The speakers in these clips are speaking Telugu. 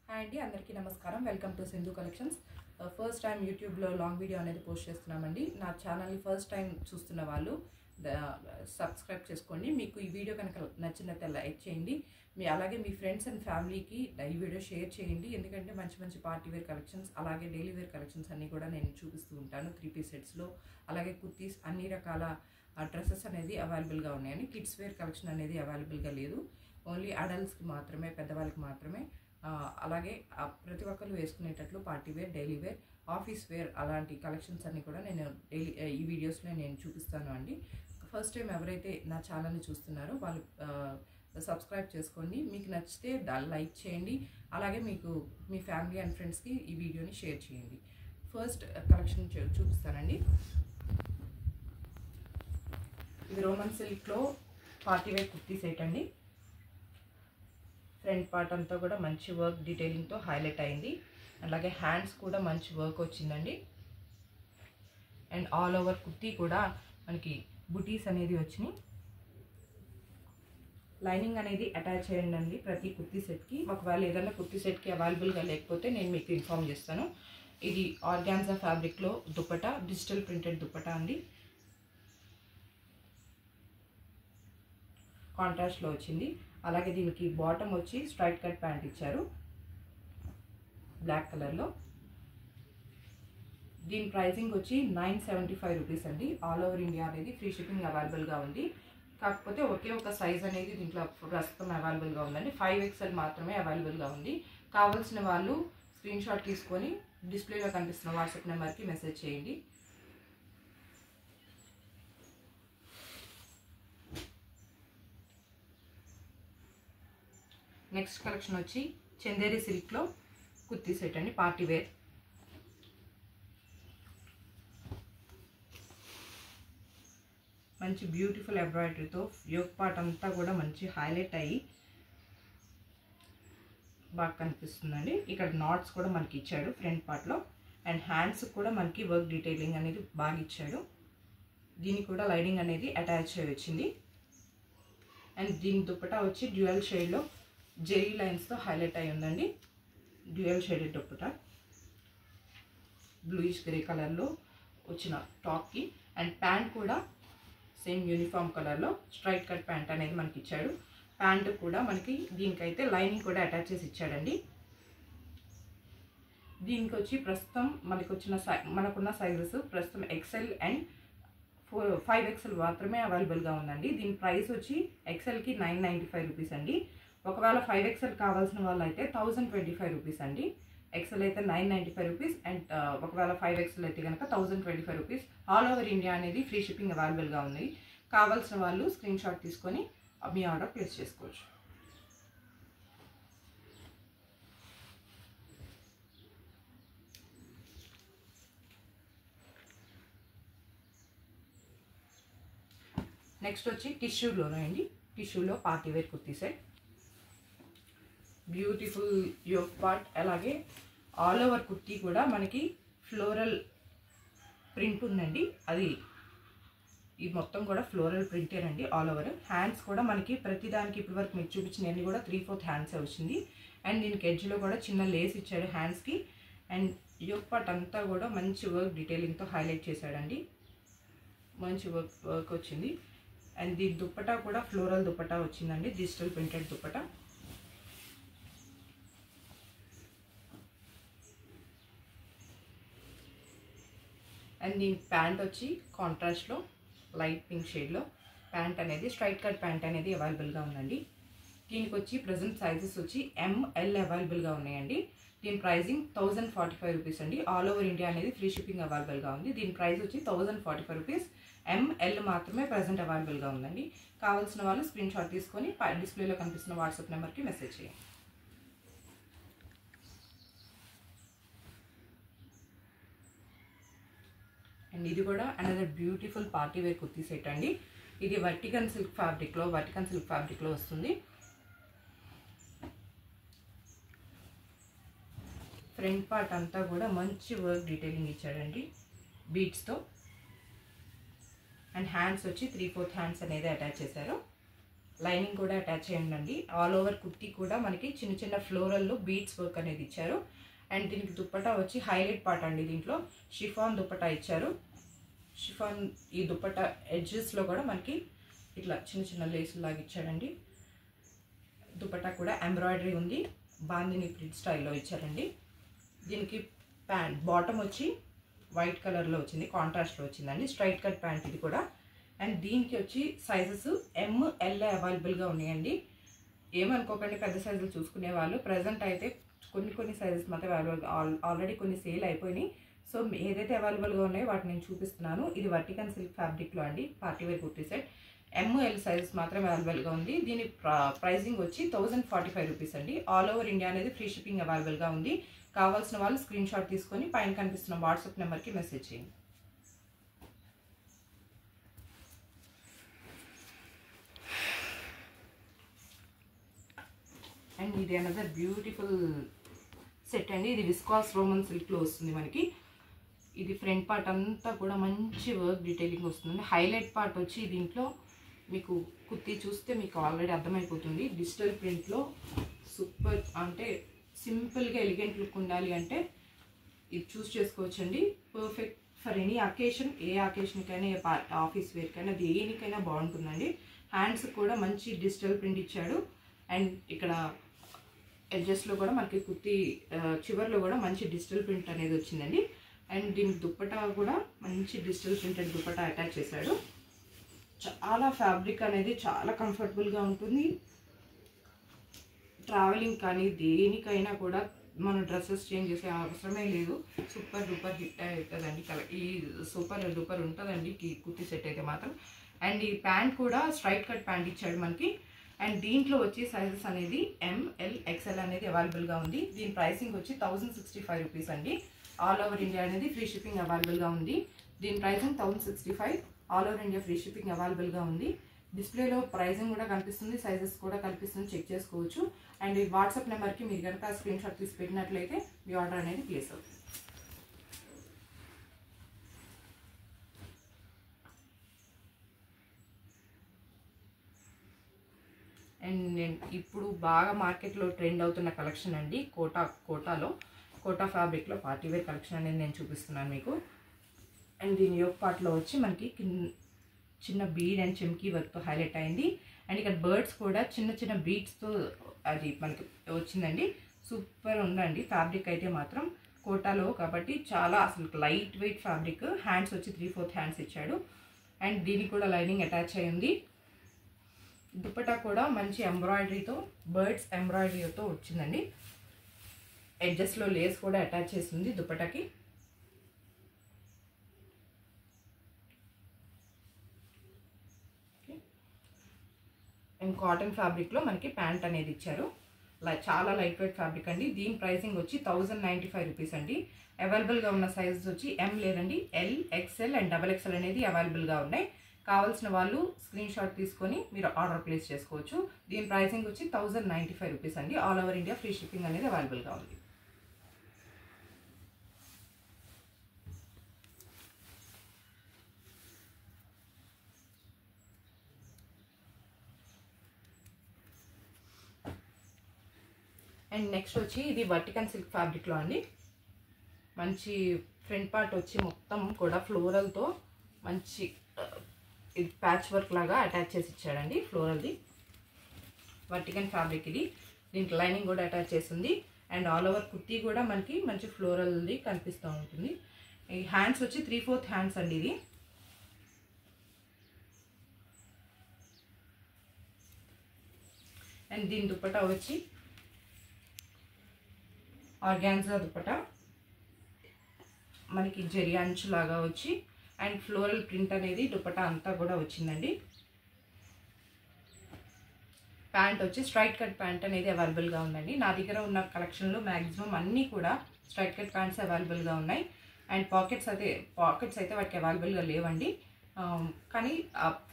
హాయ్ అండి, అందరికీ నమస్కారం. Welcome to Sindhu collections. First time యూట్యూబ్లో లాంగ్ వీడియో అనేది పోస్ట్ చేస్తున్నామండి. నా ఛానల్ని ఫస్ట్ టైం చూస్తున్న వాళ్ళు సబ్స్క్రైబ్ చేసుకోండి. మీకు ఈ వీడియో కనుక నచ్చినట్లయితే లైక్ చేయండి. అలాగే మీ ఫ్రెండ్స్ అండ్ ఫ్యామిలీకి ఈ వీడియో షేర్ చేయండి. ఎందుకంటే మంచి మంచి పార్టీ వేర్ కలెక్షన్స్ అలాగే డైలీ వేర్ కలెక్షన్స్ అన్నీ కూడా నేను చూపిస్తూ ఉంటాను. 3 సెట్స్లో అలాగే కుర్తీస్ అన్ని రకాల డ్రెస్సెస్ అనేది అవైలబుల్గా ఉన్నాయండి. కిడ్స్ వేర్ కలెక్షన్ అనేది అవైలబుల్గా లేదు. ఓన్లీ అడల్ట్స్కి మాత్రమే, పెద్దవాళ్ళకి మాత్రమే. అలాగే ప్రతి ఒక్కరు వేసుకునేటట్లు party wear, daily wear, office wear అలాంటి కలెక్షన్స్ అన్నీ కూడా నేను ఈ వీడియోస్లో నేను చూపిస్తాను అండి. ఫస్ట్ టైం ఎవరైతే నా ఛానల్ని చూస్తున్నారో వాళ్ళు సబ్స్క్రైబ్ చేసుకోండి. మీకు నచ్చితే లైక్ చేయండి. అలాగే మీకు మీ ఫ్యామిలీ అండ్ ఫ్రెండ్స్కి ఈ వీడియోని షేర్ చేయండి. ఫస్ట్ కలెక్షన్ చూపిస్తానండి. ఇది రోమన్ సిల్క్లో పార్టీ వేర్ కుర్తీ సెట్ అండి. ఫ్రంట్ పార్ట్ అంతా కూడా మంచి వర్క్ డీటెయిలింగ్తో హైలైట్ అయింది. అలాగే హ్యాండ్స్ కూడా మంచి వర్క్ వచ్చిందండి. అండ్ ఆల్ ఓవర్ కుర్తీ కూడా మనకి బుటీస్ అనేది వచ్చినాయి. లైనింగ్ అనేది అటాచ్ చేయండి అండి ప్రతి కుర్తీ సెట్కి. ఒకవేళ ఏదైనా కుర్తీ సెట్కి అవైలబుల్గా లేకపోతే నేను మీకు ఇన్ఫామ్ చేస్తాను. ఇది ఆర్గాన్జా ఫ్యాబ్రిక్లో దుపట్టా, డిజిటల్ ప్రింటెడ్ దుపట్టా అండి. కాంట్రాస్ట్లో వచ్చింది. అలాగే దీనికి బాటమ్ వచ్చి స్ట్రైట్ కట్ ప్యాంట్ ఇచ్చారు బ్లాక్ కలర్లో. దీని ప్రైసింగ్ వచ్చి 975 రూపీస్ అండి. ఆల్ ఓవర్ ఇండియా అనేది ఫ్రీ షిప్పింగ్ అవైలబుల్గా ఉంది. కాకపోతే ఒకే ఒక సైజ్ అనేది దీంట్లో ప్రస్తుతం అవైలబుల్గా ఉందండి. 5XL మాత్రమే అవైలబుల్గా ఉంది. కావాల్సిన వాళ్ళు స్క్రీన్ షాట్ తీసుకొని డిస్ప్లేలో కనిపిస్తున్న వాట్సాప్ నెంబర్కి మెసేజ్ చేయండి. నెక్స్ట్ కలెక్షన్ వచ్చి చందేరి సిల్క్లో కుర్తీ సెట్ అండి, పార్టీ వేర్. మంచి బ్యూటిఫుల్ ఎంబ్రాయిడరీతో యోక్ పార్ట్ అంతా కూడా మంచి హైలైట్ అయ్యి బాగా కనిపిస్తుందండి. ఇక్కడ నాట్స్ కూడా మనకి ఇచ్చాడు ఫ్రంట్ పార్ట్లో. అండ్ హ్యాండ్స్ కూడా మనకి వర్క్ డీటెయిలింగ్ అనేది బాగా ఇచ్చాడు. దీనికి కూడా లైనింగ్ అనేది అటాచ్ అయ్యి వచ్చింది. అండ్ దీని దుపట్టా వచ్చి డ్యూయల్ షేడ్లో జెరీ లైన్స్తో హైలైట్ అయి ఉందండి. Dual shaded dupatta bluish grey కలర్లో వచ్చిన టాప్కి. అండ్ ప్యాంట్ కూడా సేమ్ యూనిఫామ్ కలర్లో స్ట్రైట్ కట్ ప్యాంట్ అనేది మనకి ఇచ్చాడు. ప్యాంట్ కూడా మనకి దీనికైతే లైనింగ్ కూడా అటాచ్ చేసి ఇచ్చాడండి. దీనికి వచ్చి ప్రస్తుతం మనకున్న సైజెస్ ప్రస్తుతం XL అండ్ 5XL మాత్రమే అవైలబుల్గా ఉందండి. దీని ప్రైస్ వచ్చి XLకి 995 రూపీస్ అండి. ఒకవేళ 5XL కావాల్సిన వాళ్ళు అయితే 1025 రూపీస్ అండి. XL అయితే 995 రూపీస్. అండ్ ఒకవేళ 5XL అయితే కనుక 1025 రూపీస్. ఆల్ ఓవర్ ఇండియా అనేది ఫ్రీ షిప్పింగ్ అవైలబుల్గా ఉంది. కావాల్సిన వాళ్ళు స్క్రీన్ షాట్ తీసుకొని మీ ఆర్డర్ ప్లేస్ చేసుకోవచ్చు. నెక్స్ట్ వచ్చి టిష్యూలోనే అండి. టిష్యూలో party wear kurti set. Beautiful yoke part, అలాగే ఆల్ ఓవర్ కుర్తీ కూడా మనకి ఫ్లోరల్ ప్రింట్ ఉందండి. ఇది మొత్తం కూడా ఫ్లోరల్ ప్రింటేనండి ఆల్ ఓవర్. హ్యాండ్స్ కూడా మనకి ప్రతిదానికి ఇప్పటి వరకు మీకు చూపించినవన్నీ కూడా 3/4 హ్యాండ్సే వచ్చింది. అండ్ దీనికి ఎడ్జ్లో కూడా చిన్న లేస్ ఇచ్చాడు హ్యాండ్స్కి. అండ్ యోక్ పార్ట్ అంతా కూడా మంచి వర్క్ డీటెయిలింగ్తో హైలైట్ చేశాడండి. మంచి వర్క్ వచ్చింది. అండ్ దీని దుప్పటా కూడా ఫ్లోరల్ దుప్పటా వచ్చిందండి, డిజిటల్ ప్రింటెడ్ దుప్పటా. అండ్ దీని ప్యాంట్ వచ్చి కాంట్రాస్ట్లో లైట్ పింక్ షేడ్లో ప్యాంట్ అనేది స్ట్రైట్ కట్ ప్యాంట్ అనేది అవైలబుల్గా ఉందండి. దీనికి వచ్చి ప్రజెంట్ సైజెస్ వచ్చి ML అవైలబుల్గా ఉన్నాయండి. దీని ప్రైజింగ్ 1045 రూపీస్ అండి. ఆల్ ఓవర్ ఇండియా అనేది ఫ్రీ షిప్పింగ్ అవైలబుల్గా ఉంది. దీని ప్రైస్ వచ్చి 1045 రూపీస్. ML మాత్రమే ప్రజెంట్ అవైలబుల్గా ఉందండి. కావాల్సిన వాళ్ళు స్క్రీన్ షాట్ తీసుకొని డిస్ప్లేలో కనిపిస్తున్న వాట్సాప్ నెంబర్కి మెసేజ్ చేయండి. అండ్ ఇది కూడా another beautiful party wear kurti set అండి. ఇది వర్టికన్ సిల్క్ ఫ్యాబ్రిక్లో వస్తుంది. ఫ్రంట్ పార్ట్ అంతా కూడా మంచి వర్క్ డీటెయిలింగ్ ఇచ్చాడండి బీట్స్తో. అండ్ హ్యాండ్స్ వచ్చి 3/4 హ్యాండ్స్ అనేది అటాచ్ చేశారు. లైనింగ్ కూడా అటాచ్ చేయండి. ఆల్ ఓవర్ కుర్తీ కూడా మనకి చిన్న చిన్న ఫ్లోరల్లో బీడ్స్ వర్క్ అనేది ఇచ్చారు. అండ్ దీనికి దుప్పటా వచ్చి హైలైట్ పార్ట్ అండి. దీంట్లో షిఫాన్ దుప్పటా ఇచ్చారు. షిఫాన్ ఈ దుప్పటా ఎడ్జెస్లో కూడా మనకి ఇట్లా చిన్న చిన్న లేసులు లాగా ఇచ్చాడండి. దుప్పటా కూడా ఎంబ్రాయిడరీ ఉంది, బాందిని ప్రింట్ స్టైల్లో ఇచ్చారండి. దీనికి ప్యాంట్ బాటమ్ వచ్చి వైట్ కలర్లో వచ్చింది, కాంట్రాస్ట్లో వచ్చిందండి. స్ట్రైట్ కట్ ప్యాంట్ ఇది కూడా. అండ్ దీనికి వచ్చి సైజెస్ ML అవైలబుల్గా ఉన్నాయండి. ఏమనుకోకండి పెద్ద సైజులు చూసుకునే వాళ్ళు. ప్రజెంట్ అయితే కొన్ని సైజెస్ మాత్రం అవైలబుల్, ఆల్రెడీ కొన్ని సేల్ అయిపోయినాయి. సో ఏదైతే అవైలబుల్గా ఉన్నాయో వాటిని నేను చూపిస్తున్నాను. ఇది వర్టికన్ సిల్క్ ఫ్యాబ్రిక్లో అండి, party wear kurti set. ML sizes మాత్రం అవైలబుల్గా ఉంది. దీని ప్రైజింగ్ వచ్చి 1045 రూపీస్ అండి. ఆల్ ఓవర్ ఇండియా అనేది ఫ్రీ షిప్పింగ్ అవైలబుల్గా ఉంది. కావాల్సిన వాళ్ళు స్క్రీన్ షాట్ తీసుకొని పైన కనిపిస్తున్న వాట్సాప్ నెంబర్కి మెసేజ్ చేయండి. అండ్ ఇది అనదర్ బ్యూటిఫుల్ సెట్ అండి. ఇది విస్కాస్ రోమన్ సిల్క్లో వస్తుంది మనకి. ఇది ఫ్రంట్ పార్ట్ అంతా కూడా మంచి వర్క్ డీటెయిలింగ్ వస్తుందండి. హైలైట్ పార్ట్ వచ్చి దీంట్లో మీకు కుర్తీ చూస్తే మీకు ఆల్రెడీ అర్థమైపోతుంది. డిజిటల్ ప్రింట్లో సూపర్, అంటే సింపుల్గా ఎలిగెంట్ లుక్ ఉండాలి అంటే ఇది చూస్ చేసుకోవచ్చండి. పర్ఫెక్ట్ ఫర్ ఎనీ అకేషన్, ఏ అకేషన్కైనా, ఏ ఆఫీస్ వేర్కైనా, దేనికైనా బాగుంటుందండి. హ్యాండ్స్ కూడా మంచి డిజిటల్ ప్రింట్ ఇచ్చాడు. అండ్ ఇక్కడ ఎడ్జెస్లో కూడా మనకి కుర్తీ చివర్లో కూడా మంచి డిజిటల్ ప్రింట్ అనేది వచ్చిందండి. అండ్ దీనికి దుప్పటా కూడా మంచి డిజిటల్ ప్రింటెడ్ దుప్పటా అటాచ్ చేశాడు. చాలా ఫ్యాబ్రిక్ అనేది చాలా కంఫర్టబుల్గా ఉంటుంది. ట్రావెలింగ్ కానీ దేనికైనా కూడా మనం డ్రెస్సెస్ చేంజ్ చేసే అవసరమే లేదు. సూపర్ డూపర్ హిట్ అవుతుందండి. ఈ సూపర్ డూపర్ ఉంటుందండి ఈ కుర్తీ సెట్ అయితే మాత్రం. అండ్ ఈ ప్యాంట్ కూడా స్ట్రైట్ కట్ ప్యాంట్ ఇచ్చాడు మనకి. అండ్ దీంట్లో వచ్చి సైజెస్ అనేది ML XL అనేది అవైలబుల్గా ఉంది. దీని ప్రైసింగ్ వచ్చి 1065 రూపీస్ అండి. ఆల్ ఓవర్ ఇండియా అనేది ఫ్రీ షిప్పింగ్ అవైలబుల్గా ఉంది. దీని pricing 1065, all over India free shipping అవైలబుల్గా ఉంది. డిస్ప్లేలో ప్రైసింగ్ కూడా కనిపిస్తుంది, సైజెస్ కూడా కనిపిస్తుంది, చెక్ చేసుకోవచ్చు. అండ్ ఈ వాట్సాప్ నెంబర్కి మీరు కనుక స్క్రీన్ షాట్ తీసి పెట్టినట్లయితే మీ ఆర్డర్ అనేది ప్లేస్ అవుతుంది. అండ్ నేను ఇప్పుడు బాగా మార్కెట్లో ట్రెండ్ అవుతున్న కలెక్షన్ అండి, కోటా ఫ్యాబ్రిక్లో పార్టీవేర్ కలెక్షన్ అనేది నేను చూపిస్తున్నాను మీకు. అండ్ దీని యోక్ పార్ట్లో వచ్చి మనకి చిన్న బీడ్ అండ్ చెమ్కీ వర్క్తో హైలైట్ అయింది. అండ్ ఇక్కడ బర్డ్స్ కూడా చిన్న చిన్న బీడ్స్తో అది మనకి వచ్చిందండి. సూపర్ ఉందండి ఫ్యాబ్రిక్ అయితే మాత్రం. కోటాలో కాబట్టి చాలా అసలు లైట్ వెయిట్ ఫ్యాబ్రిక్. హ్యాండ్స్ వచ్చి 3/4 హ్యాండ్స్ ఇచ్చాడు. అండ్ దీనికి కూడా లైనింగ్ అటాచ్ అయి ఉంది. దుప్పటా కూడా మంచి ఎంబ్రాయిడరీతో, బర్డ్స్ ఎంబ్రాయిడరీతో వచ్చిందండి. ఎడ్జెస్లో లేస్ కూడా అటాచ్ చేసింది దుప్పటాకి. అండ్ కాటన్ ఫ్యాబ్రిక్లో మనకి ప్యాంట్ అనేది ఇచ్చారు. చాలా లైట్ వెయిట్ ఫ్యాబ్రిక్ అండి. దీని ప్రైసింగ్ వచ్చి 1095 రూపీస్ అండి. అవైలబుల్గా ఉన్న సైజెస్ వచ్చి M లేదండి, L, XL అండ్ XXL అనేది అవైలబుల్గా ఉన్నాయి. కావాల్సిన వాళ్ళు స్క్రీన్ షాట్ తీసుకొని మీరు ఆర్డర్ ప్లేస్ చేసుకోవచ్చు. దీని ప్రైసింగ్ వచ్చి 1095 రూపీస్ అండి. All over India free shipping అనేది అవైలబుల్గా ఉంది. అండ్ నెక్స్ట్ వచ్చి ఇది వర్టికన్ సిల్క్ ఫ్యాబ్రిక్లో అండి. మంచి ఫ్రంట్ పార్ట్ వచ్చి మొత్తం కూడా ఫ్లోరల్తో మంచి ఇది ప్యాచ్ వర్క్ లాగా అటాచ్ చేసి ఇచ్చాడండి. ఫ్లోరల్ది వర్టికన్ ఫ్యాబ్రిక్ ఇది. దీనికి లైనింగ్ కూడా అటాచ్ చేసింది. అండ్ ఆల్ ఓవర్ కుర్తీ కూడా మనకి మంచి ఫ్లోరల్ది కనిపిస్తూ ఉంటుంది. ఈ హ్యాండ్స్ వచ్చి 3/4 హ్యాండ్స్ అండి ఇది. అండ్ దీని దుప్పటా వచ్చి ఆర్గాన్జా దుప్పటా మనకి జరి అంచు లాగా వచ్చి అండ్ ఫ్లోరల్ ప్రింట్ అనేది దుప్పటా అంతా కూడా వచ్చిందండి. ప్యాంట్ వచ్చి స్ట్రైట్ కట్ ప్యాంట్ అనేది అవైలబుల్గా ఉందండి. నా దగ్గర ఉన్న కలెక్షన్లో మ్యాక్సిమం అన్నీ కూడా స్ట్రైట్ కట్ ప్యాంట్స్ అవైలబుల్గా ఉన్నాయి. అండ్ పాకెట్స్ అయితే వాటికి అవైలబుల్గా లేవండి. కానీ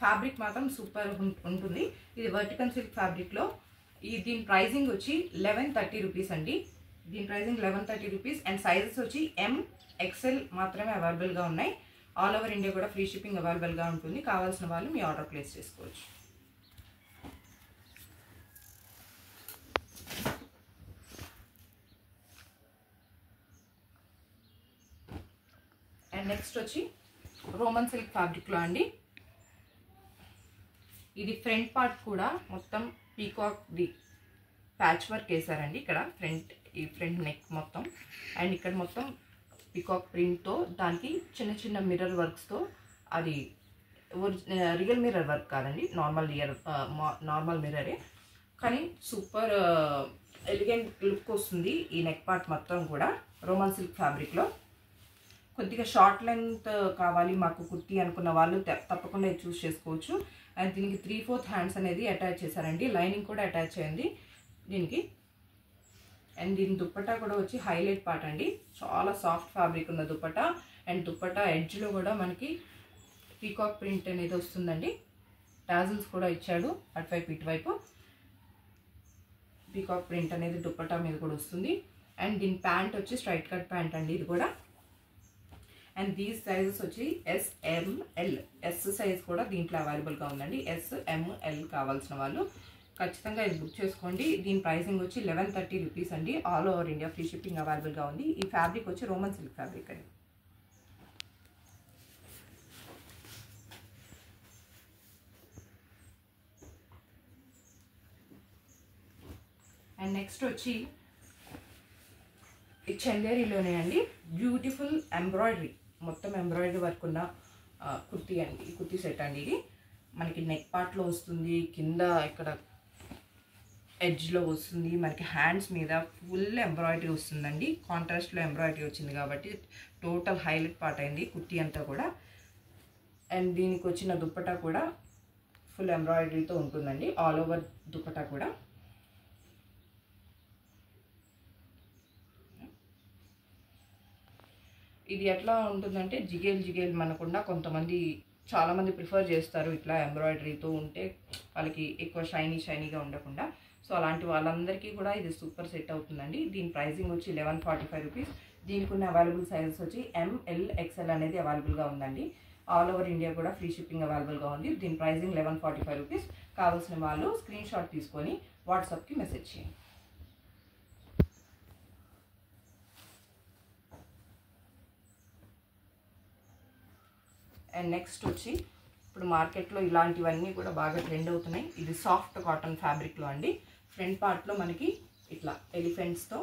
ఫ్యాబ్రిక్ మాత్రం సూపర్ ఉంటుంది. ఇది వర్టికన్ సిల్క్ ఫ్యాబ్రిక్లో దీని ప్రైజింగ్ వచ్చి 1130 రూపీస్ అండి. దీని ప్రైజింగ్ 1130 రూపీస్. అండ్ సైజెస్ వచ్చి M, XL మాత్రమే అవైలబుల్గా ఉన్నాయి. ఆల్ ఓవర్ ఇండియా కూడా ఫ్రీ షిప్పింగ్ అవైలబుల్గా ఉంటుంది. కావాల్సిన వాళ్ళు మీ ఆర్డర్ ప్లేస్ చేసుకోవచ్చు. నెక్స్ట్ వచ్చి రోమన్ సిల్క్ ఫ్యాబ్రిక్లో అండి. ఇది ఫ్రంట్ పార్ట్ కూడా మొత్తం పీకాక్ ది ప్యాచ్ వర్క్ వేసారండి. ఇక్కడ ఈ ఫ్రంట్ నెక్ మొత్తం, అండ్ ఇక్కడ మొత్తం పీకాక్ ప్రింట్తో దానికి చిన్న చిన్న మిర్రర్ వర్క్స్తో, అది రియల్ మిర్రర్ వర్క్ కాదండి, నార్మల్ మిర్రరే, కానీ సూపర్ ఎలిగెంట్ లుక్ వస్తుంది ఈ నెక్ పార్ట్ మొత్తం కూడా. రోమన్ సిల్క్ ఫ్యాబ్రిక్లో కొద్దిగా షార్ట్ లెంత్ కావాలి మాకు కుర్తీ అనుకున్న వాళ్ళు తప్పకుండా చూస్ చేసుకోవచ్చు. అండ్ దీనికి 3/4 హ్యాండ్స్ అనేది అటాచ్ చేశారండి. లైనింగ్ కూడా అటాచ్ అయింది దీనికి. అండ్ దీని దుప్పట్టా కూడా వచ్చి హైలైట్ పార్ట్ అండి, చాలా సాఫ్ట్ ఫ్యాబ్రిక్ ఉన్న దుప్పట్టా. అండ్ దుప్పట్టా ఎడ్జ్లో కూడా మనకి పీకాక్ ప్రింట్ అనేది వస్తుందండి. టాజిల్స్ కూడా ఇచ్చాడు అటువైపు ఇటువైపు. పీకాక్ ప్రింట్ అనేది దుప్పట్టా మీద కూడా వస్తుంది. అండ్ దీని ప్యాంట్ వచ్చి స్ట్రైట్ కట్ ప్యాంట్ అండి ఇది కూడా. అండ్ దీస్ సైజెస్ వచ్చి SML, ఎస్ సైజ్ కూడా దీంట్లో అవైలబుల్గా ఉందండి. SML కావాల్సిన వాళ్ళు ఖచ్చితంగా ఇది బుక్ చేసుకోండి. దీని ప్రైసింగ్ వచ్చి 1130 రూపీస్ అండి. All over India free shipping అవైలబుల్గా ఉంది. ఈ ఫ్యాబ్రిక్ వచ్చి రోమన్ సిల్క్ ఫ్యాబ్రిక్ అండి. అండ్ నెక్స్ట్ వచ్చి ఈ చందేరీలోనే అండి బ్యూటిఫుల్ ఎంబ్రాయిడరీ, మొత్తం ఎంబ్రాయిడరీ వర్క్ ఉన్న కుర్తీ అండి. ఈ కుర్తీ సెట్ అండి. ఇది మనకి నెక్ పార్ట్లో వస్తుంది, కింద ఇక్కడ ఎడ్జ్లో వస్తుంది, మనకి హ్యాండ్స్ మీద ఫుల్ ఎంబ్రాయిడరీ వస్తుందండి. కాంట్రాస్ట్లో ఎంబ్రాయిడరీ వచ్చింది కాబట్టి టోటల్ హైలైట్ పార్ట్ అయింది కుర్తీ అంతా కూడా. అండ్ దీనికి వచ్చిన దుప్పటా కూడా ఫుల్ ఎంబ్రాయిడరీతో ఉంటుందండి, ఆల్ ఓవర్ దుప్పటా కూడా. ఇది ఎట్లా ఉంటుందంటే జిగేల్ మనకుండా కొంతమంది చాలామంది ప్రిఫర్ చేస్తారు ఇట్లా ఎంబ్రాయిడరీతో ఉంటే, వాళ్ళకి ఎక్కువ షైనీగా ఉండకుండా. సో అలాంటి వాళ్ళందరికీ కూడా ఇది సూపర్ సెట్ అవుతుందండి. దీని ప్రైసింగ్ వచ్చి 1145 రూపీస్. దీనికి ఉన్న అవైలబుల్ సైజెస్ వచ్చి ML XL అనేది అవైలబుల్గా ఉందండి. ఆల్ ఓవర్ ఇండియా కూడా ఫ్రీ షిప్పింగ్ అవైలబుల్గా ఉంది. దీని ప్రైసింగ్ 1145 రూపీస్. కావాల్సిన వాళ్ళు స్క్రీన్ షాట్ తీసుకొని వాట్సాప్కి మెసేజ్ చేయండి. అండ్ నెక్స్ట్ వచ్చి ఇప్పుడు మార్కెట్లో ఇలాంటివన్నీ కూడా బాగా ట్రెండ్ అవుతున్నాయి. ఇది సాఫ్ట్ కాటన్ ఫ్యాబ్రిక్లో అండి. ఫ్రంట్ పార్ట్లో మనకి ఇట్లా ఎలిఫెంట్స్తో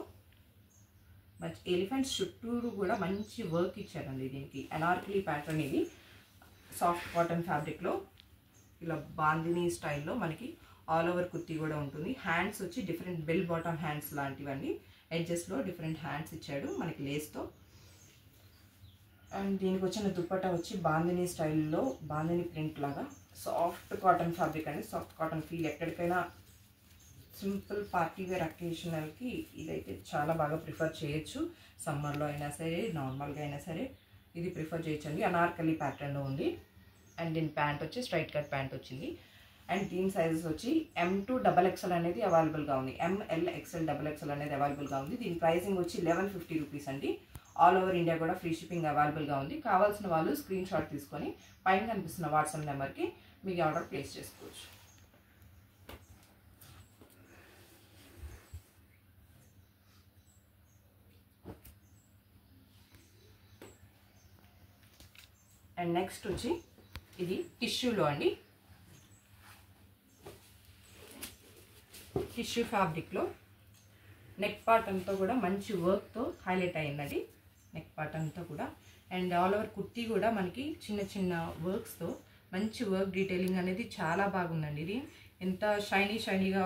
ఎలిఫెంట్స్ చుట్టూరు కూడా మంచి వర్క్ ఇచ్చారండి. దీనికి అనార్కలి ప్యాటర్న్. ఇది సాఫ్ట్ కాటన్ ఫ్యాబ్రిక్లో ఇలా బాందినీ స్టైల్లో మనకి ఆల్ ఓవర్ కుర్తీ కూడా ఉంటుంది. హ్యాండ్స్ వచ్చి డిఫరెంట్ బెల్ బాటమ్ హ్యాండ్స్ లాంటివన్నీ, ఎడ్జెస్లో డిఫరెంట్ హ్యాండ్స్ ఇచ్చాడు మనకి లేస్తో. అండ్ దీనికి వచ్చిన దుప్పట్టా వచ్చి బాందినీ స్టైల్లో, బాందినీ ప్రింట్ లాగా సాఫ్ట్ కాటన్ ఫ్యాబ్రిక్ అండి. Soft cotton feel. ఎక్కడికైనా సింపుల్ పార్టీ వేర్ అకేషనల్కి ఇదైతే చాలా బాగా ప్రిఫర్ చేయొచ్చు. సమ్మర్లో అయినా సరే, నార్మల్గా అయినా సరే ఇది ప్రిఫర్ చేయొచ్చండి. అనార్కలి ప్యాటర్న్లో ఉంది. అండ్ దీని ప్యాంట్ వచ్చి స్ట్రైట్ కట్ ప్యాంట్ వచ్చింది. అండ్ దీని సైజెస్ వచ్చి M to XXL అనేది అవైలబుల్గా ఉంది. ML XL XXL అనేది అవైలబుల్గా ఉంది. దీని ప్రైసింగ్ వచ్చి 1150 రూపీస్ అండి. ఆల్ ఓవర్ ఇండియా కూడా ఫ్రీ షిప్పింగ్ అవైలబుల్గా ఉంది. కావాల్సిన వాళ్ళు స్క్రీన్ షాట్ తీసుకొని పైన కనిపిస్తున్న వాట్సాప్ నెంబర్కి మీ ఆర్డర్ ప్లేస్ చేసుకోవచ్చు. అండ్ నెక్స్ట్ వచ్చి ఇది టిష్యూలో అండి. టిష్యూ ఫ్యాబ్రిక్లో నెక్ పార్ట్ అంతా కూడా మంచి వర్క్తో హైలైట్ అయిందండి. నెక్ పార్ట్ అంతా కూడా. అండ్ ఆల్ ఓవర్ కుర్తీ కూడా మనకి చిన్న చిన్న వర్క్స్తో మంచి వర్క్ డీటెయిలింగ్ అనేది చాలా బాగుందండి. ఇది ఎంత షైనీగా,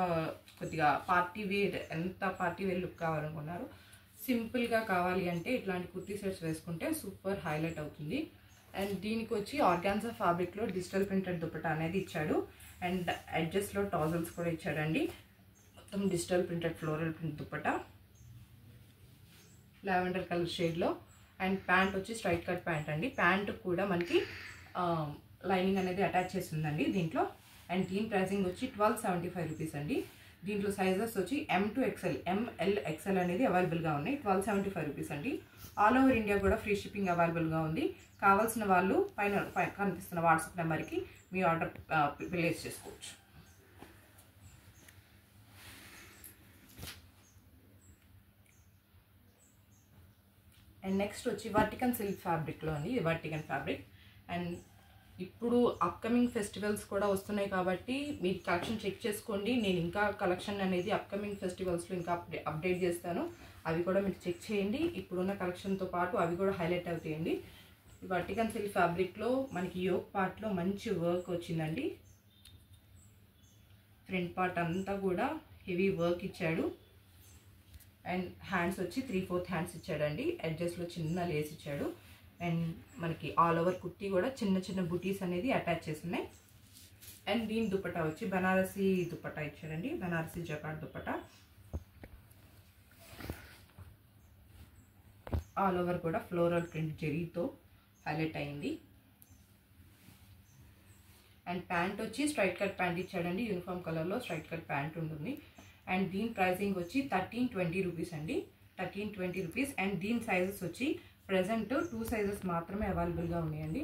కొద్దిగా పార్టీ వేర్, ఎంత పార్టీ వేర్ లుక్ కావాలనుకున్నారు, సింపుల్గా కావాలి అంటే ఇట్లాంటి కుర్తీ సెట్స్ వేసుకుంటే సూపర్ హైలైట్ అవుతుంది. అండ్ దీనికి వచ్చి ఆర్గాన్జా ఫ్యాబ్రిక్లో డిజిటల్ ప్రింటెడ్ దుపట్టా అనేది ఇచ్చాడు. అండ్ ఎడ్జెస్లో టాజల్స్ కూడా ఇచ్చాడండి. మొత్తం digital printed floral print dupatta, lavender colour షేడ్లో. అండ్ ప్యాంట్ వచ్చి స్ట్రైట్ కట్ ప్యాంట్ అండి. ప్యాంట్ కూడా మనకి లైనింగ్ అనేది అటాచ్ చేసి ఉందండి దీంట్లో. అండ్ దీని ప్రైసింగ్ వచ్చి 1275 రూపీస్ అండి. దీంట్లో సైజెస్ వచ్చి M to XL, ML XL అనేది అవైలబుల్గా ఉన్నాయి. 1275 రూపీస్ అండి. ఆల్ ఓవర్ ఇండియా కూడా ఫ్రీ షిప్పింగ్ అవైలబుల్గా ఉంది. కావాల్సిన వాళ్ళు పైన కనిపిస్తున్న వాట్సాప్ నెంబర్కి మీ ఆర్డర్ ప్లేస్ చేసుకోవచ్చు. అండ్ నెక్స్ట్ వచ్చి వర్టికన్ సిల్క్ ఫ్యాబ్రిక్లో అండి, ఇది వర్టికన్ ఫ్యాబ్రిక్. అండ్ ఇప్పుడు అప్కమింగ్ ఫెస్టివల్స్ కూడా వస్తున్నాయి కాబట్టి మీరు కలెక్షన్ చెక్ చేసుకోండి. నేను ఇంకా కలెక్షన్ అనేది అప్కమింగ్ ఫెస్టివల్స్లో ఇంకా అప్డేట్ చేస్తాను, అవి కూడా మీరు చెక్ చేయండి. ఇప్పుడున్న కలెక్షన్తో పాటు అవి కూడా హైలైట్ అవుతాయండి. వర్టికన్ సిల్క్ ఫ్యాబ్రిక్లో మనకి యోక్ పార్ట్లో మంచి వర్క్ వచ్చిందండి. ఫ్రంట్ పార్ట్ అంతా కూడా హెవీ వర్క్ ఇచ్చాడు. అండ్ హ్యాండ్స్ వచ్చి 3/4 హ్యాండ్స్ ఇచ్చాడండి. ఎడ్జెస్లో చిన్న లేస్ ఇచ్చాడు. అండ్ మనకి ఆల్ ఓవర్ కుర్తీ కూడా చిన్న చిన్న బుటీస్ అనేది అటాచ్ చేసి ఉన్నాయి. అండ్ దీని దుపట్టా వచ్చి బనారసీ దుపట్టా ఇచ్చాడండి, Banarasi jacquard dupatta. All over కూడా ఫ్లోరల్ ప్రింట్ జెరీతో హైలైట్ అయింది. అండ్ ప్యాంట్ వచ్చి స్ట్రైట్ కట్ ప్యాంట్ ఇచ్చాడండి, యూనిఫామ్ కలర్లో స్ట్రైట్ కట్ ప్యాంట్ ఉంటుంది. అండ్ దీని ప్రైసింగ్ వచ్చి 1320 రూపీస్ అండి, 1320 రూపీస్. అండ్ దీని సైజెస్ వచ్చి ప్రజెంట్ 2 సైజెస్ మాత్రమే అవైలబుల్గా ఉన్నాయండి.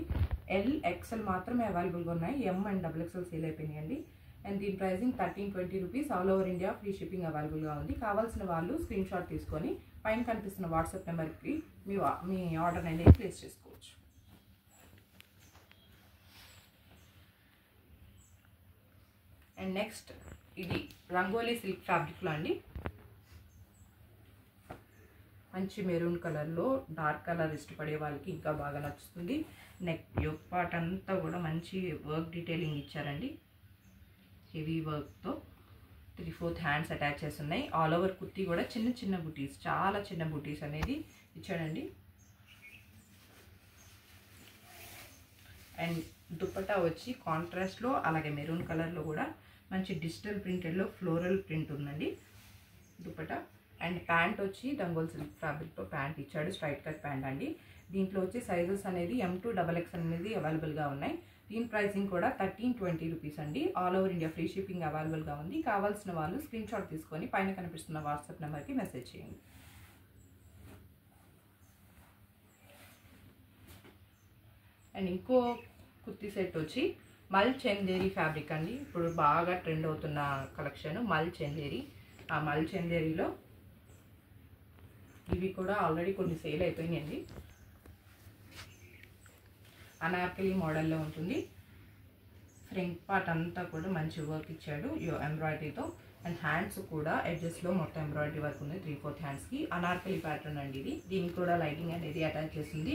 ఎల్, ఎక్స్ఎల్ మాత్రమే అవైలబుల్గా ఉన్నాయి, ఎం అండ్ XXL సేల్ అయిపోయినాయండి. అండ్ దీని pricing 1320 rupees. All over India free shipping అవైలబుల్గా ఉంది. కావాల్సిన వాళ్ళు స్క్రీన్ షాట్ తీసుకొని పైన కనిపిస్తున్న వాట్సాప్ నెంబర్కి మీ ఆర్డర్ అనేది ప్లేస్ చేసుకోవచ్చు. అండ్ నెక్స్ట్ ఇది రంగోలీ సిల్క్ ఫ్యాబ్రిక్లో అండి, మంచి మెరూన్ కలర్లో, డార్క్ కలర్ ఇష్టపడే వాళ్ళకి ఇంకా బాగా నచ్చుతుంది. నెక్ యోక్ పార్ట్ అంతా కూడా మంచి వర్క్ డీటెయిలింగ్ ఇచ్చారండి, హెవీ వర్క్తో 3/4 హ్యాండ్స్ అటాచ్ చేసి ఉన్నాయి. ఆల్ ఓవర్ కుర్తీ కూడా చిన్న చిన్న బుటీస్, చాలా చిన్న బుటీస్ అనేది ఇచ్చాడండి. అండ్ దుపట్టా వచ్చి కాంట్రాస్ట్లో అలాగే మెరూన్ కలర్లో కూడా మంచి డిజిటల్ ప్రింటెడ్లో ఫ్లోరల్ ప్రింట్ ఉందండి దుపట్టా. అండ్ ప్యాంట్ వచ్చి డంగోల్ సిల్క్ ఫ్యాబ్రిక్తో ప్యాంట్ ఇచ్చాడు, స్ట్రైట్ కట్ ప్యాంట్ అండి. దీంట్లో వచ్చి సైజెస్ అనేది M to XXL అనేది అవైలబుల్గా ఉన్నాయి. దీని ప్రైసింగ్ కూడా 1320 రూపీస్ అండి. All over India free shipping అవైలబుల్గా ఉంది. కావాల్సిన వాళ్ళు స్క్రీన్ షాట్ తీసుకొని పైన కనిపిస్తున్న వాట్సాప్ నెంబర్కి మెసేజ్ చేయండి. అండ్ ఇంకో కుర్తీ సెట్ వచ్చి మల్ చందేరి ఫ్యాబ్రిక్ అండి, ఇప్పుడు బాగా ట్రెండ్ అవుతున్న కలెక్షన్ మల్ చందేరి. ఆ మల్ చందేరిలో ఇవి కూడా ఆల్రెడీ కొన్ని సేల్ అయిపోయినాయండి. అనార్కలి మోడల్లో ఉంటుంది. ఫ్రంట్ పార్ట్ అంతా కూడా మంచి వర్క్ ఇచ్చాడు ఎంబ్రాయిడరీతో. అండ్ హ్యాండ్స్ కూడా ఎడ్జెస్లో మొత్తం ఎంబ్రాయిడరీ వర్క్ ఉంది 3/4 హ్యాండ్స్కి. అనార్కలి ప్యాటర్న్ అండి ఇది, దీనికి కూడా లైటింగ్ అనేది అటాచ్ చేసింది.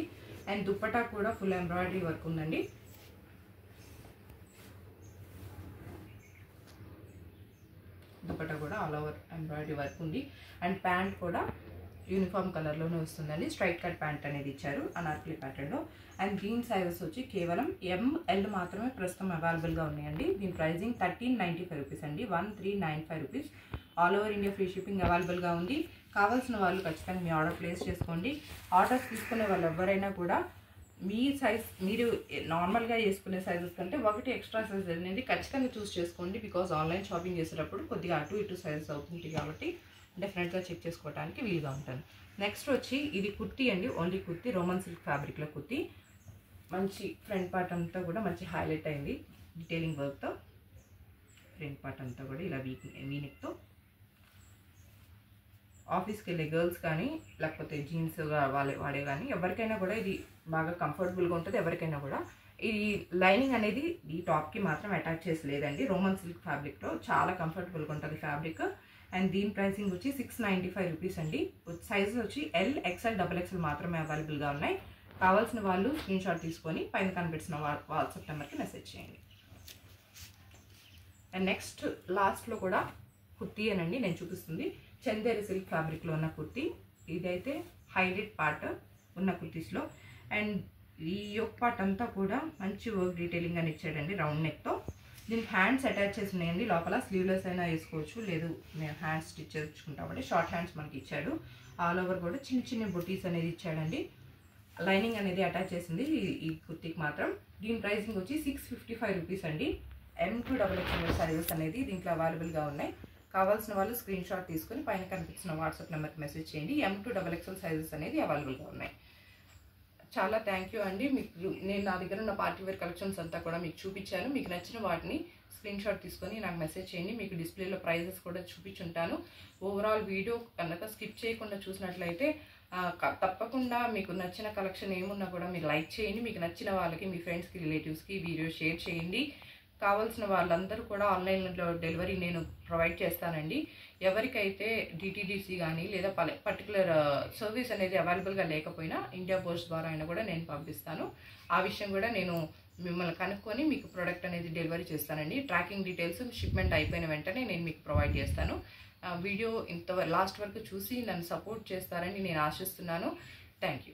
అండ్ దుప్పటా కూడా ఫుల్ ఎంబ్రాయిడరీ వర్క్ ఉందండి. దుపట్టా కూడా ఆల్ ఓవర్ ఎంబ్రాయిడరీ వర్క్ ఉంది. అండ్ ప్యాంట్ కూడా యూనిఫామ్ కలర్లోనే వస్తుందండి, స్ట్రైట్ కట్ ప్యాంట్ అనేది ఇచ్చారు అనార్కలి ప్యాటర్న్లో. అండ్ దీని సైజెస్ వచ్చి కేవలం ML మాత్రమే ప్రస్తుతం అవైలబుల్గా ఉన్నాయండి. దీని ప్రైజింగ్ 1395 రూపీస్ అండి, 1395 rupees. All over India free shipping అవైలబుల్గా ఉంది. కావాల్సిన వాళ్ళు ఖచ్చితంగా మీ ఆర్డర్ ప్లేస్ చేసుకోండి. ఆర్డర్స్ తీసుకునే వాళ్ళు ఎవరైనా కూడా మీ సైజ్, మీరు నార్మల్గా చేసుకునే సైజెస్ కంటే ఒకటి ఎక్స్ట్రా సైజ్ అనేది ఖచ్చితంగా చూస్ చేసుకోండి. బికాజ్ ఆన్లైన్ షాపింగ్ చేసేటప్పుడు కొద్దిగా అటు ఇటు సైజెస్ అవుతుంది కాబట్టి డెఫినెట్గా చెక్ చేసుకోవడానికి వీలుగా ఉంటుంది. నెక్స్ట్ వచ్చి ఇది కుర్తీ అండి, ఓన్లీ కుర్తీ, రోమన్ సిల్క్ ఫ్యాబ్రిక్లో కుర్తీ. మంచి ఫ్రంట్ పార్ట్ అంతా కూడా మంచి హైలైట్ అయింది డీటెయిలింగ్ వర్క్తో. ఫ్రంట్ పార్ట్ అంతా కూడా ఇలా వీనెక్తో ఆఫీస్కి వెళ్ళే గర్ల్స్ కానీ లేకపోతే జీన్స్ వాడే కానీ ఎవరికైనా కూడా ఇది బాగా కంఫర్టబుల్గా ఉంటుంది. ఎవరికైనా కూడా ఇది లైనింగ్ అనేది ఈ టాప్కి మాత్రం అటాచ్ చేసి లేదండి. రోమన్ సిల్క్ ఫ్యాబ్రిక్లో చాలా కంఫర్టబుల్గా ఉంటుంది ఫ్యాబ్రిక్. అండ్ దీని ప్రైసింగ్ వచ్చి 695 రూపీస్ అండి. సైజెస్ వచ్చి L, XL, XXL మాత్రమే అవైలబుల్గా ఉన్నాయి. కావాల్సిన వాళ్ళు స్క్రీన్ షాట్ తీసుకొని పైన కనిపిస్తున్న వాట్సాప్ నెంబర్కి మెసేజ్ చేయండి. అండ్ నెక్స్ట్ లాస్ట్లో కూడా కుర్తీ అనండి నేను చూపిస్తుంది, చందేరి సిల్క్ ఫ్యాబ్రిక్లో ఉన్న కుర్తీ. ఇదైతే హైలైట్ పార్ట్ ఉన్న కుర్తీస్లో. అండ్ ఈ యొక్క పార్ట్ అంతా కూడా మంచి వర్క్ డీటెయిలింగ్ అని ఇచ్చాడండి రౌండ్ నెక్తో. దీనికి హ్యాండ్స్ అటాచ్ చేసి ఉన్నాయండి, లోపల స్లీవ్లెస్ అయినా వేసుకోవచ్చు, లేదు మేము హ్యాండ్స్ స్టిచ్ చేసుకుంటామంటే షార్ట్ హ్యాండ్స్ మనకి ఇచ్చాడు. ఆల్ ఓవర్ కూడా చిన్న చిన్న బుటీస్ అనేది ఇచ్చాడండి. లైనింగ్ అనేది అటాచ్ చేసింది ఈ కుర్తీకి మాత్రం. దీని ప్రైసింగ్ వచ్చి 655 రూపీస్ అండి. M to XXL సైజెస్ అనేది దీంట్లో అవైలబుల్గా ఉన్నాయి. కావాల్సిన వాళ్ళు స్క్రీన్ షాట్ తీసుకొని పైన కనిపిస్తున్న వాట్సాప్ నెంబర్కి మెసేజ్ చేయండి. M to XXL సైజెస్ అనేది అవైలబుల్గా ఉన్నాయి. చాలా థ్యాంక్ యూ అండి. మీకు నేను నా దగ్గర ఉన్న పార్టీ వేర్ కలెక్షన్స్ అంతా కూడా మీకు చూపించాను. మీకు నచ్చిన వాటిని స్క్రీన్ షాట్ తీసుకొని నాకు మెసేజ్ చేయండి. మీకు డిస్ప్లేలో ప్రైజెస్ కూడా చూపించుంటాను. ఓవరాల్ వీడియో కనుక స్కిప్ చేయకుండా చూసినట్లయితే తప్పకుండా మీకు నచ్చిన కలెక్షన్ ఏమున్నా కూడా మీరు లైక్ చేయండి. మీకు నచ్చిన వాళ్ళకి, మీ ఫ్రెండ్స్కి, రిలేటివ్స్కి వీడియో షేర్ చేయండి. కావాల్సిన వాళ్ళందరూ కూడా ఆన్లైన్లో డెలివరీ నేను ప్రొవైడ్ చేస్తానండి. ఎవరికైతే డిటీడీసీ కానీ లేదా పర్టికులర్ సర్వీస్ అనేది అవైలబుల్గా లేకపోయినా ఇండియా పోస్ట్ ద్వారా అయినా కూడా నేను పంపిస్తాను. ఆ విషయం కూడా నేను మిమ్మల్ని కనుక్కొని మీకు ప్రోడక్ట్ అనేది డెలివరీ చేస్తానండి. ట్రాకింగ్ డీటెయిల్స్ షిప్మెంట్ అయిపోయిన వెంటనే నేను మీకు ప్రొవైడ్ చేస్తాను. వీడియో ఇంత లాస్ట్ వరకు చూసి నన్ను సపోర్ట్ చేస్తారని నేను ఆశిస్తున్నాను. Thank you.